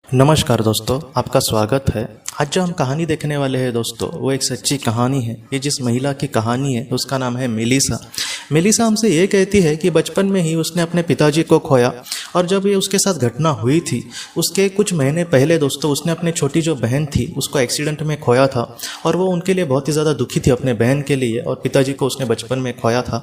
नमस्कार दोस्तों, आपका स्वागत है। आज जो हम कहानी देखने वाले हैं दोस्तों, वो एक सच्ची कहानी है। ये जिस महिला की कहानी है उसका नाम है मेलिसा। मेलिसा हमसे ये कहती है कि बचपन में ही उसने अपने पिताजी को खोया, और जब ये उसके साथ घटना हुई थी उसके कुछ महीने पहले दोस्तों उसने अपनी छोटी जो बहन थी उसको एक्सीडेंट में खोया था, और वो उनके लिए बहुत ही ज़्यादा दुखी थी अपने बहन के लिए, और पिताजी को उसने बचपन में खोया था।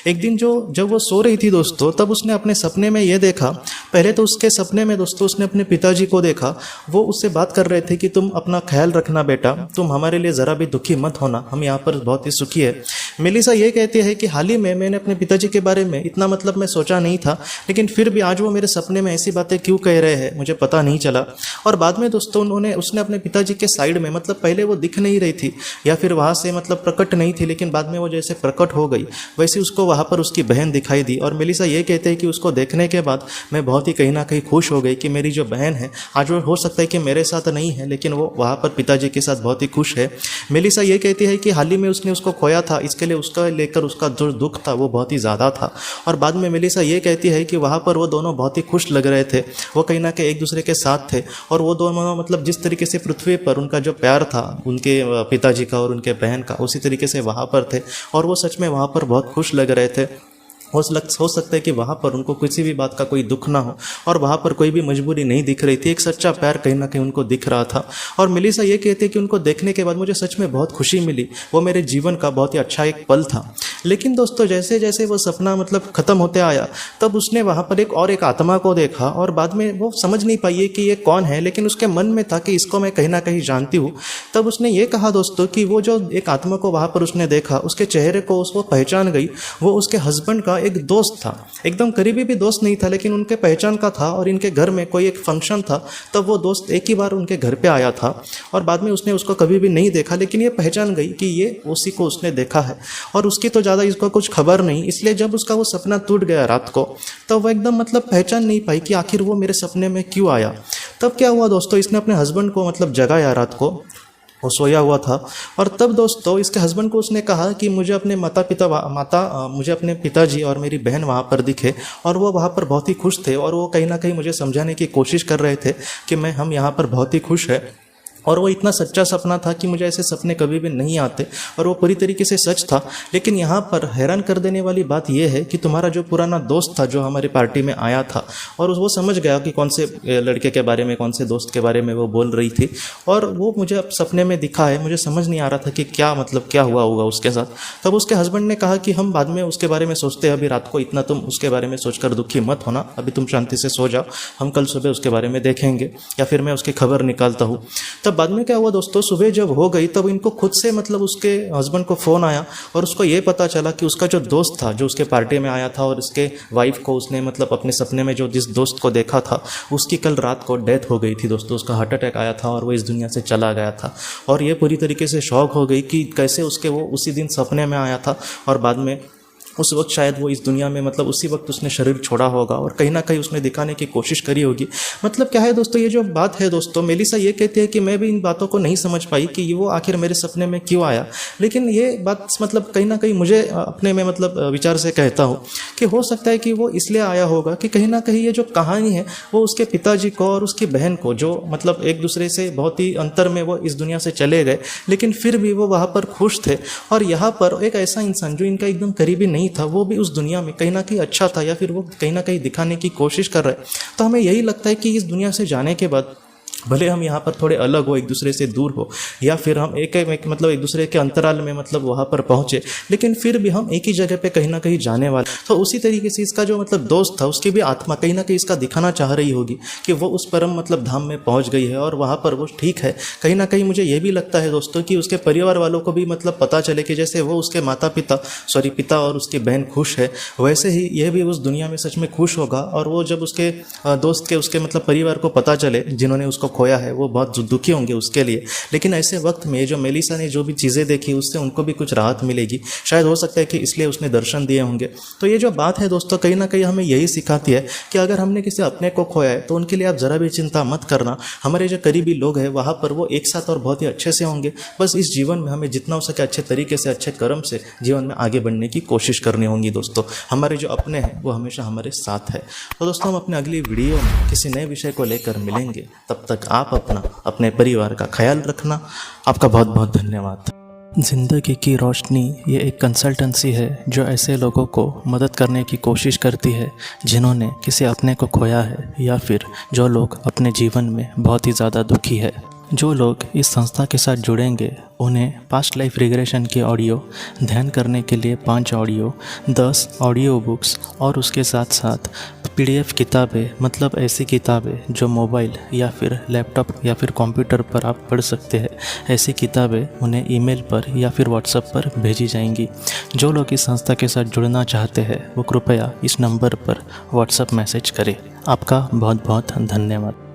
एक दिन जब वो सो रही थी दोस्तों, तब उसने अपने सपने में ये देखा। पहले तो उसके सपने में दोस्तों उसने अपने पिताजी को देखा। वो उससे बात कर रहे थे कि तुम अपना ख्याल रखना बेटा, तुम हमारे लिए ज़रा भी दुखी मत होना, हम यहाँ पर बहुत ही सुखी है। मेलिसा ये कहती है कि हाल ही में मैंने अपने पिताजी के बारे में इतना मैं सोचा नहीं था, लेकिन फिर भी आज वो मेरे सपने में ऐसी बातें क्यों कह रहे हैं मुझे पता नहीं चला। और बाद में दोस्तों उसने अपने पिताजी के साइड में पहले वो दिख नहीं रही थी या फिर वहाँ से प्रकट नहीं थी, लेकिन बाद में वो जैसे प्रकट हो गई वैसे उसको वहाँ पर उसकी बहन दिखाई दी। और मेलिसा ये कहते हैं कि उसको देखने के बाद मैं बहुत ही कहीं ना कहीं खुश हो गई कि मेरी जो बहन है आज वो हो सकता है कि मेरे साथ नहीं है, लेकिन वो वहाँ पर पिताजी के साथ बहुत ही खुश है। मेलिसा ये कहती है कि हाल ही में उसने उसको खोया था, इसके लिए उसका लेकर उसका जो दुख था वो बहुत ही ज़्यादा था। और बाद में मेलिसा ये कहती है कि वहाँ पर वो दोनों बहुत ही खुश लग रहे थे, वो कहीं ना कहीं एक दूसरे के साथ थे, और वो दोनों जिस तरीके से पृथ्वी पर उनका जो प्यार था उनके पिताजी का और उनके बहन का, उसी तरीके से वहाँ पर थे, और वो सच में वहाँ पर बहुत खुश लग रहे थे। हो सकता है कि वहाँ पर उनको किसी भी बात का कोई दुख ना हो, और वहाँ पर कोई भी मजबूरी नहीं दिख रही थी, एक सच्चा प्यार कहीं ना कहीं उनको दिख रहा था। और मेलिसा ये कहती है कि उनको देखने के बाद मुझे सच में बहुत खुशी मिली, वो मेरे जीवन का बहुत ही अच्छा एक पल था। लेकिन दोस्तों जैसे जैसे वो सपना ख़त्म होते आया, तब उसने वहाँ पर एक आत्मा को देखा, और बाद में वो समझ नहीं पाई कि ये कौन है, लेकिन उसके मन में था कि इसको मैं कहीं ना कहीं जानती हूँ। तब उसने ये कहा दोस्तों कि वो जो एक आत्मा को वहाँ पर उसने देखा, उसके चेहरे को उसको पहचान गई। वो उसके हस्बैंड का एक दोस्त था, एकदम करीबी भी दोस्त नहीं था, लेकिन उनके पहचान का था, और इनके घर में कोई एक फंक्शन था, तब वो दोस्त एक ही बार उनके घर पे आया था, और बाद में उसने उसको कभी भी नहीं देखा, लेकिन ये पहचान गई कि ये उसी को उसने देखा है। और उसकी तो ज़्यादा इसको कुछ खबर नहीं, इसलिए जब उसका वो सपना टूट गया रात को, तो वो एकदम पहचान नहीं पाई कि आखिर वो मेरे सपने में क्यों आया। तब क्या हुआ दोस्तों, इसने अपने हस्बैंड को जगाया रात को, वो सोया हुआ था, और तब दोस्तों इसके हस्बैंड को उसने कहा कि मुझे अपने मुझे अपने पिताजी और मेरी बहन वहाँ पर दिखे, और वो वहाँ पर बहुत ही खुश थे, और वो कहीं ना कहीं मुझे समझाने की कोशिश कर रहे थे कि हम यहाँ पर बहुत ही खुश है। और वो इतना सच्चा सपना था कि मुझे ऐसे सपने कभी भी नहीं आते, और वो पूरी तरीके से सच था। लेकिन यहाँ पर हैरान कर देने वाली बात यह है कि तुम्हारा जो पुराना दोस्त था जो हमारी पार्टी में आया था, और वो समझ गया कि कौन से लड़के के बारे में, कौन से दोस्त के बारे में वो बोल रही थी, और वो मुझे अब सपने में दिखा है। मुझे समझ नहीं आ रहा था कि क्या हुआ होगा उसके साथ। तब उसके हस्बैंड ने कहा कि हम बाद में उसके बारे में सोचते हैं, अभी रात को इतना तुम उसके बारे में सोचकर दुखी मत होना, अभी तुम शांति से सो जाओ, हम कल सुबह उसके बारे में देखेंगे, या फिर मैं उसकी खबर निकालता हूँ। तब बाद में क्या हुआ दोस्तों, सुबह जब हो गई तब इनको खुद से उसके हस्बैंड को फ़ोन आया, और उसको ये पता चला कि उसका जो दोस्त था जो उसके पार्टी में आया था, और उसके वाइफ को उसने अपने सपने में जो जिस दोस्त को देखा था उसकी कल रात को डेथ हो गई थी दोस्तों, उसका हार्ट अटैक आया था और वो इस दुनिया से चला गया था। और ये पूरी तरीके से शॉक हो गई कि कैसे वो उसी दिन सपने में आया था, और बाद में उस वक्त शायद वो इस दुनिया में उसी वक्त उसने शरीर छोड़ा होगा, और कहीं ना कहीं उसने दिखाने की कोशिश करी होगी। क्या है दोस्तों, ये जो बात है दोस्तों, मेलिसा ये कहती है कि मैं भी इन बातों को नहीं समझ पाई कि वो आखिर मेरे सपने में क्यों आया। लेकिन ये बात कहीं ना कहीं मुझे अपने में विचार से कहता हूँ कि हो सकता है कि वो इसलिए आया होगा कि कहीं ना कहीं ये जो कहानी है वो उसके पिताजी को और उसकी बहन को, जो एक दूसरे से बहुत ही अंतर में वो इस दुनिया से चले गए, लेकिन फिर भी वो वहाँ पर खुश थे। और यहाँ पर एक ऐसा इंसान जो इनका एकदम करीबी नहीं था, वो भी उस दुनिया में कहीं ना कहीं अच्छा था, या फिर वो कहीं ना कहीं दिखाने की कोशिश कर रहे हैं। तो हमें यही लगता है कि इस दुनिया से जाने के बाद भले हम यहाँ पर थोड़े अलग हो, एक दूसरे से दूर हो, या फिर हम एक दूसरे के अंतराल में वहाँ पर पहुँचे, लेकिन फिर भी हम एक ही जगह पे कहीं ना कहीं जाने वाले। तो उसी तरीके से इसका जो दोस्त था, उसकी भी आत्मा कहीं ना कहीं इसका दिखाना चाह रही होगी कि वो उस परम धाम में पहुँच गई है, और वहाँ पर वो ठीक है। कहीं ना कहीं मुझे ये भी लगता है दोस्तों कि उसके परिवार वालों को भी पता चले कि जैसे वो उसके पिता और उसकी बहन खुश है, वैसे ही यह भी उस दुनिया में सच में खुश होगा। और वो जब उसके दोस्त के उसके परिवार को पता चले, जिन्होंने उसको खोया है वो बहुत दुखी होंगे उसके लिए। लेकिन ऐसे वक्त में जो मेलिसा ने जो भी चीज़ें देखी उससे उनको भी कुछ राहत मिलेगी, शायद हो सकता है कि इसलिए उसने दर्शन दिए होंगे। तो ये जो बात है दोस्तों कहीं ना कहीं हमें यही सिखाती है कि अगर हमने किसी अपने को खोया है तो उनके लिए आप ज़रा भी चिंता मत करना। हमारे जो करीबी लोग हैं वहाँ पर वो एक साथ और बहुत ही अच्छे से होंगे। बस इस जीवन में हमें जितना हो सके अच्छे तरीके से, अच्छे कर्म से जीवन में आगे बढ़ने की कोशिश करनी होगी दोस्तों। हमारे जो अपने हैं वो हमेशा हमारे साथ है। तो दोस्तों हम अपने अगली वीडियो में किसी नए विषय को लेकर मिलेंगे। तब तक आप अपने परिवार का ख्याल रखना। आपका बहुत बहुत धन्यवाद। ज़िंदगी की रोशनी ये एक कंसल्टेंसी है जो ऐसे लोगों को मदद करने की कोशिश करती है जिन्होंने किसी अपने को खोया है या फिर जो लोग अपने जीवन में बहुत ही ज़्यादा दुखी है। जो लोग इस संस्था के साथ जुड़ेंगे उन्हें पास्ट लाइफ रिग्रेशन की ऑडियो, ध्यान करने के लिए 5 ऑडियो, 10 ऑडियो बुक्स और उसके साथ साथ PDF किताबें, मतलब ऐसी किताबें जो मोबाइल या फिर लैपटॉप या फिर कंप्यूटर पर आप पढ़ सकते हैं, ऐसी किताबें उन्हें ईमेल पर या फिर व्हाट्सएप पर भेजी जाएंगी। जो लोग इस संस्था के साथ जुड़ना चाहते हैं वो कृपया इस नंबर पर व्हाट्सएप मैसेज करें। आपका बहुत बहुत धन्यवाद।